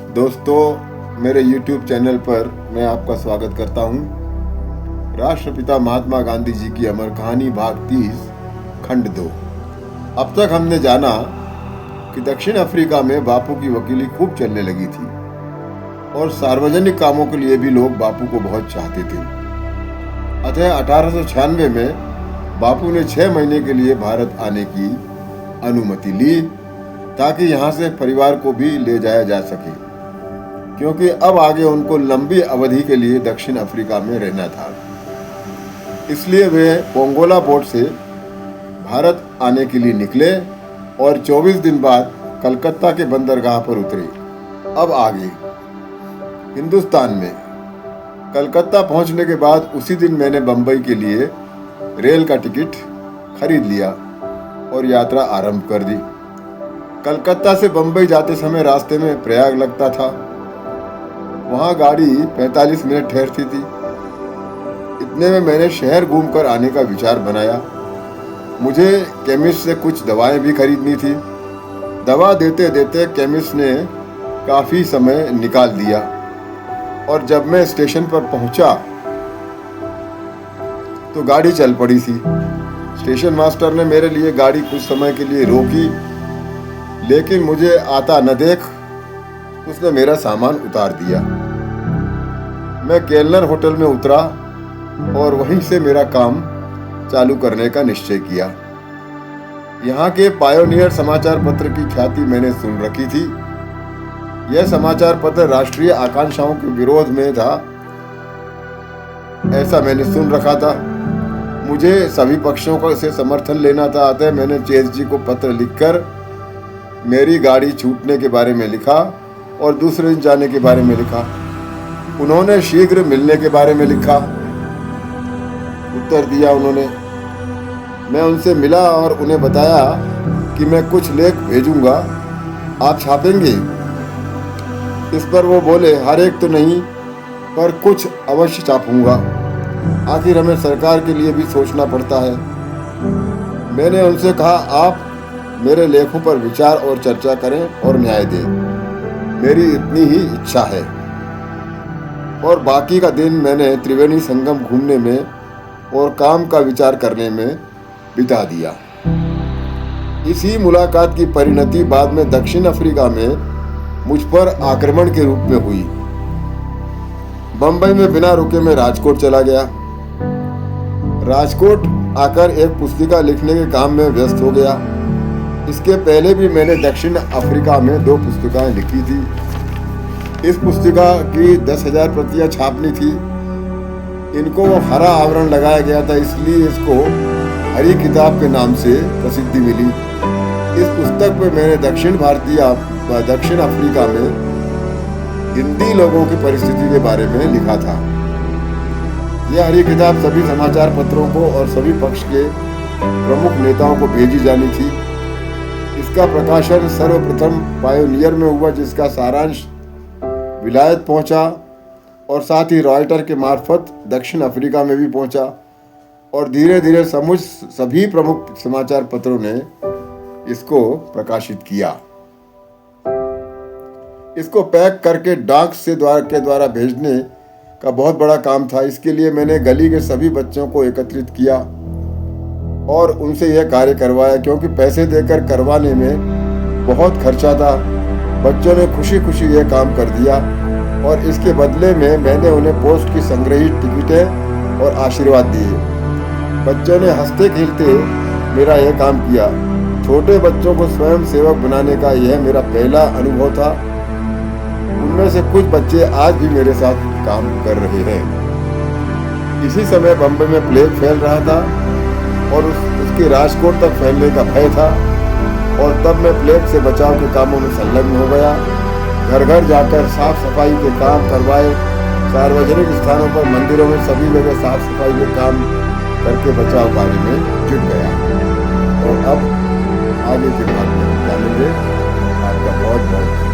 दोस्तों, मेरे YouTube channel पर मैं आपका स्वागत करता हूं। राष्ट्रपिता महात्मा गांधी जी की अमर कहानी भाग 30 खंड 2। अब तक हमने जाना कि दक्षिण अफ्रीका में बापू की वकीली खूब चलने लगी थी और सार्वजनिक कामों के लिए भी लोग बापू को बहुत चाहते थे। अतः 1896 में बापू ने 6 महीने के लिए भारत आने की अनुमति ली ताकि यहाँ से परिवार को भी ले जाया जा सके, क्योंकि अब आगे उनको लंबी अवधि के लिए दक्षिण अफ्रीका में रहना था। इसलिए वे पोंगोला बोट से भारत आने के लिए निकले और 24 दिन बाद कलकत्ता के बंदरगाह पर उतरे। अब आगे हिंदुस्तान में कलकत्ता पहुंचने के बाद उसी दिन मैंने बंबई के लिए रेल का टिकट खरीद लिया और यात्रा आरंभ कर दी। कलकत्ता से बंबई जाते समय रास्ते में प्रयाग लगता था। वहाँ गाड़ी 45 मिनट ठहरती थी। इतने में मैंने शहर घूमकर आने का विचार बनाया। मुझे केमिस्ट से कुछ दवाएं भी खरीदनी थी। दवा देते देते केमिस्ट ने काफ़ी समय निकाल दिया और जब मैं स्टेशन पर पहुंचा तो गाड़ी चल पड़ी थी। स्टेशन मास्टर ने मेरे लिए गाड़ी कुछ समय के लिए रोकी, लेकिन मुझे आता न देख उसने मेरा सामान उतार दिया। मैं केलनर होटल में उतरा और वहीं से मेरा काम चालू करने का निश्चय किया। यहाँ के पायोनियर समाचार पत्र की ख्याति मैंने सुन रखी थी। यह समाचार पत्र राष्ट्रीय आकांक्षाओं के विरोध में था, ऐसा मैंने सुन रखा था। मुझे सभी पक्षों से समर्थन लेना था। अतः मैंने चेस जी को पत्र लिखकर मेरी गाड़ी छूटने के बारे में लिखा और दूसरे दिन जाने के बारे में लिखा। उन्होंने शीघ्र मिलने के बारे में लिखा, उत्तर दिया उन्होंने। मैं उनसे मिला और उन्हें बताया कि मैं कुछ लेख भेजूंगा, आप छापेंगे? इस पर वो बोले, हर एक तो नहीं, पर कुछ अवश्य छापूंगा। आखिर हमें सरकार के लिए भी सोचना पड़ता है। मैंने उनसे कहा, आप मेरे लेखों पर विचार और चर्चा करें और न्याय दें, मेरी इतनी ही इच्छा है। और बाकी का दिन मैंने त्रिवेणी संगम घूमने में और काम का विचार करने में बिता दिया। इसी मुलाकात की परिणति बाद में दक्षिण अफ्रीका में मुझ पर आक्रमण के रूप में हुई। बंबई में बिना रुके मैं राजकोट चला गया। राजकोट आकर एक पुस्तिका लिखने के काम में व्यस्त हो गया। इसके पहले भी मैंने दक्षिण अफ्रीका में 2 पुस्तिकाएं लिखी थी। इस पुस्तिका की 10,000 प्रतियां छापनी थी। इनको हरा आवरण लगाया गया था, इसलिए इसको हरी किताब के नाम से प्रसिद्धि मिली। इस पुस्तक में मैंने दक्षिण अफ्रीका में हिंदी लोगों की परिस्थिति के बारे में लिखा था। यह हरी किताब सभी समाचार पत्रों को और सभी पक्ष के प्रमुख नेताओं को भेजी जानी थी। इसका प्रकाशन सर्वप्रथम पायोनियर में हुआ, जिसका सारांश विलायत पहुंचा और साथ ही रॉयटर के मार्फत दक्षिण अफ्रीका में भी पहुंचा और धीरे धीरे सभी प्रमुख समाचार पत्रों ने इसको प्रकाशित किया। इसको पैक करके डाक के द्वारा भेजने का बहुत बड़ा काम था। इसके लिए मैंने गली के सभी बच्चों को एकत्रित किया और उनसे यह कार्य करवाया, क्योंकि पैसे देकर करवाने में बहुत खर्चा था। बच्चों ने खुशी खुशी यह काम कर दिया और इसके बदले में मैंने उन्हें पोस्ट की संग्रहित टिकटें और आशीर्वाद दिए। बच्चों ने हंसते खेलते मेरा यह काम किया। छोटे बच्चों को स्वयं सेवक बनाने का यह मेरा पहला अनुभव था। उनमें से कुछ बच्चे आज भी मेरे साथ काम कर रहे हैं। इसी समय बंबई में प्लेग फैल रहा था और उसके राजकोट तक फैलने का भय था और तब मैं प्लेग से बचाव के कामों में संलग्न हो गया। घर घर जाकर साफ सफाई के काम करवाए। सार्वजनिक स्थानों पर, मंदिरों में, सभी जगह साफ सफाई के काम करके बचाव कार्य में जुट गया। और अब आगे के भाग में जानेंगे। आपका बहुत बहुत